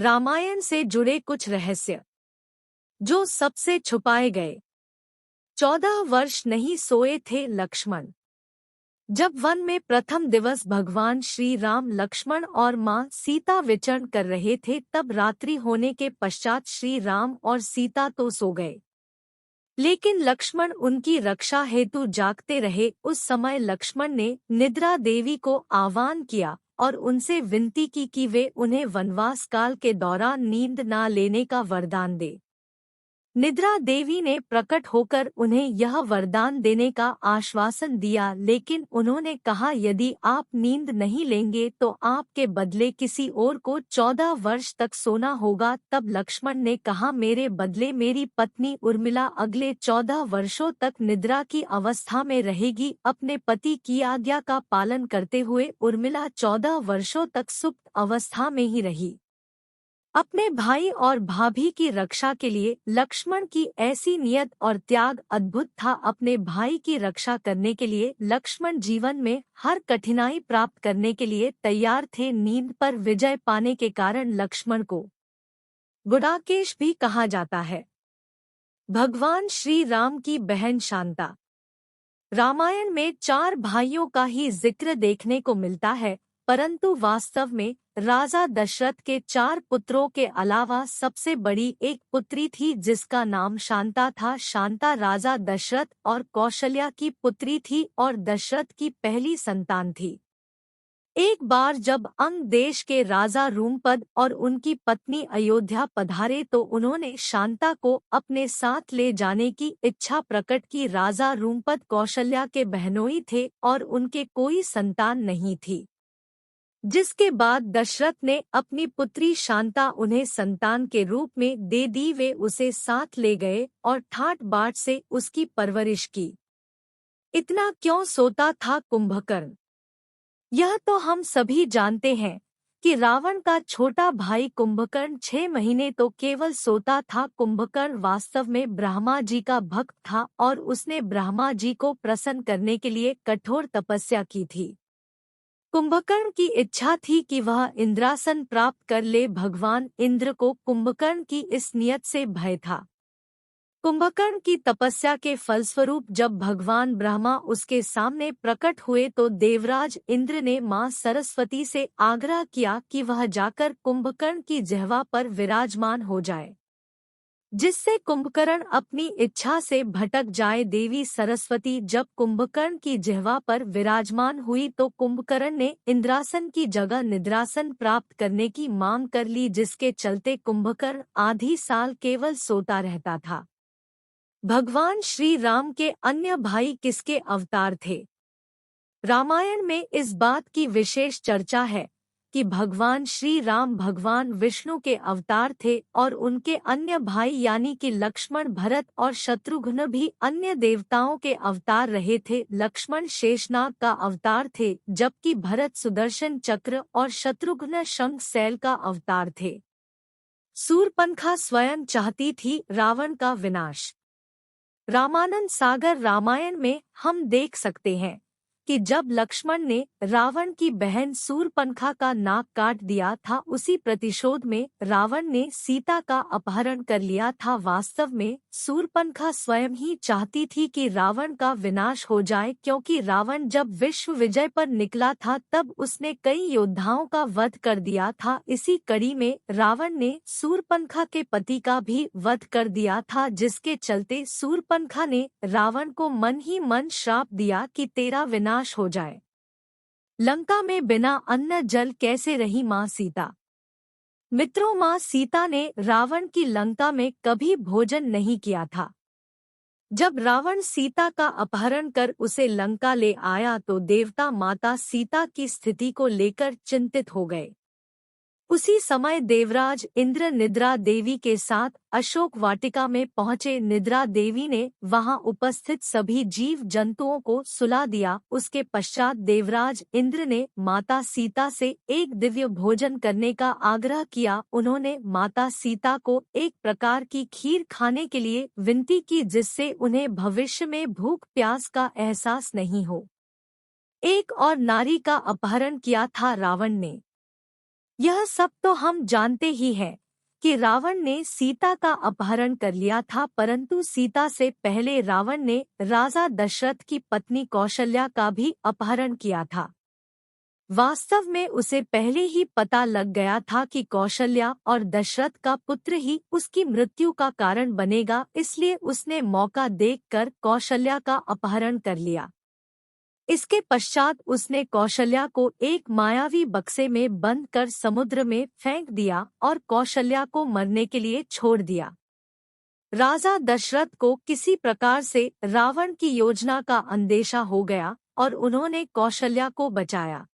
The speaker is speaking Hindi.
रामायण से जुड़े कुछ रहस्य जो सबसे छुपाए गए। 14 वर्ष नहीं सोए थे लक्ष्मण। जब वन में प्रथम दिवस भगवान श्री राम लक्ष्मण और मां सीता विचरण कर रहे थे, तब रात्रि होने के पश्चात श्री राम और सीता तो सो गए, लेकिन लक्ष्मण उनकी रक्षा हेतु जागते रहे। उस समय लक्ष्मण ने निद्रा देवी को आह्वान किया और उनसे विनती की कि वे उन्हें वनवास काल के दौरान नींद न लेने का वरदान दे। निद्रा देवी ने प्रकट होकर उन्हें यह वरदान देने का आश्वासन दिया, लेकिन उन्होंने कहा यदि आप नींद नहीं लेंगे तो आपके बदले किसी और को 14 वर्ष तक सोना होगा। तब लक्ष्मण ने कहा मेरे बदले मेरी पत्नी उर्मिला अगले 14 वर्षों तक निद्रा की अवस्था में रहेगी। अपने पति की आज्ञा का पालन करते हुए उर्मिला 14 वर्षों तक सुप्त अवस्था में ही रही। अपने भाई और भाभी की रक्षा के लिए लक्ष्मण की ऐसी नियत और त्याग अद्भुत था। अपने भाई की रक्षा करने के लिए लक्ष्मण जीवन में हर कठिनाई प्राप्त करने के लिए तैयार थे। नींद पर विजय पाने के कारण लक्ष्मण को गुडाकेश भी कहा जाता है। भगवान श्री राम की बहन शांता। रामायण में 4 भाइयों का ही जिक्र देखने को मिलता है, परंतु वास्तव में राजा दशरथ के 4 पुत्रों के अलावा सबसे बड़ी एक पुत्री थी जिसका नाम शांता था। शांता राजा दशरथ और कौशल्या की पुत्री थी और दशरथ की पहली संतान थी। एक बार जब अंग देश के राजा रूमपद और उनकी पत्नी अयोध्या पधारे तो उन्होंने शांता को अपने साथ ले जाने की इच्छा प्रकट की। राजा रूमपद कौशल्या के बहनोई थे और उनके कोई संतान नहीं थी, जिसके बाद दशरथ ने अपनी पुत्री शांता उन्हें संतान के रूप में दे दी। वे उसे साथ ले गए और ठाट बाट से उसकी परवरिश की। इतना क्यों सोता था कुंभकर्ण? यह तो हम सभी जानते हैं कि रावण का छोटा भाई कुंभकर्ण 6 महीने तो केवल सोता था। कुंभकर्ण वास्तव में ब्रह्मा जी का भक्त था और उसने ब्रह्मा जी को प्रसन्न करने के लिए कठोर तपस्या की थी। कुंभकर्ण की इच्छा थी कि वह इंद्रासन प्राप्त कर ले। भगवान इंद्र को कुंभकर्ण की इस नियत से भय था। कुंभकर्ण की तपस्या के फलस्वरूप जब भगवान ब्रह्मा उसके सामने प्रकट हुए तो देवराज इंद्र ने मां सरस्वती से आग्रह किया कि वह जाकर कुंभकर्ण की जिह्वा पर विराजमान हो जाए, जिससे कुंभकर्ण अपनी इच्छा से भटक जाए। देवी सरस्वती जब कुंभकर्ण की जिह्वा पर विराजमान हुई तो कुंभकर्ण ने इंद्रासन की जगह निद्रासन प्राप्त करने की मांग कर ली, जिसके चलते कुंभकर्ण आधी साल केवल सोता रहता था। भगवान श्री राम के अन्य भाई किसके अवतार थे? रामायण में इस बात की विशेष चर्चा है कि भगवान श्री राम भगवान विष्णु के अवतार थे और उनके अन्य भाई यानी कि लक्ष्मण, भरत और शत्रुघ्न भी अन्य देवताओं के अवतार रहे थे। लक्ष्मण शेषनाग का अवतार थे, जबकि भरत सुदर्शन चक्र और शत्रुघ्न शंख सैल का अवतार थे। शूर्पणखा स्वयं चाहती थी रावण का विनाश। रामानंद सागर रामायण में हम देख सकते हैं कि जब लक्ष्मण ने रावण की बहन शूर्पणखा का नाक काट दिया था, उसी प्रतिशोध में रावण ने सीता का अपहरण कर लिया था। वास्तव में शूर्पणखा स्वयं ही चाहती थी कि रावण का विनाश हो जाए, क्योंकि रावण जब विश्व विजय पर निकला था तब उसने कई योद्धाओं का वध कर दिया था। इसी कड़ी में रावण ने शूर्पणखा के पति का भी वध कर दिया था, जिसके चलते शूर्पणखा ने रावण को मन ही मन श्राप दिया कि तेरा विनाश हो जाए। लंका में बिना अन्न जल कैसे रही मां सीता? मित्रों, मां सीता ने रावण की लंका में कभी भोजन नहीं किया था। जब रावण सीता का अपहरण कर उसे लंका ले आया तो देवता माता सीता की स्थिति को लेकर चिंतित हो गए। उसी समय देवराज इंद्र निद्रा देवी के साथ अशोक वाटिका में पहुंचे। निद्रा देवी ने वहां उपस्थित सभी जीव जंतुओं को सुला दिया। उसके पश्चात देवराज इंद्र ने माता सीता से एक दिव्य भोजन करने का आग्रह किया। उन्होंने माता सीता को एक प्रकार की खीर खाने के लिए विनती की, जिससे उन्हें भविष्य में भूख प्यास का एहसास नहीं हो। एक और नारी का अपहरण किया था रावण ने। यह सब तो हम जानते ही हैं कि रावण ने सीता का अपहरण कर लिया था, परंतु सीता से पहले रावण ने राजा दशरथ की पत्नी कौशल्या का भी अपहरण किया था। वास्तव में उसे पहले ही पता लग गया था कि कौशल्या और दशरथ का पुत्र ही उसकी मृत्यु का कारण बनेगा, इसलिए उसने मौका देखकर कौशल्या का अपहरण कर लिया। इसके पश्चात उसने कौशल्या को एक मायावी बक्से में बंद कर समुद्र में फेंक दिया और कौशल्या को मरने के लिए छोड़ दिया। राजा दशरथ को किसी प्रकार से रावण की योजना का अंदेशा हो गया और उन्होंने कौशल्या को बचाया।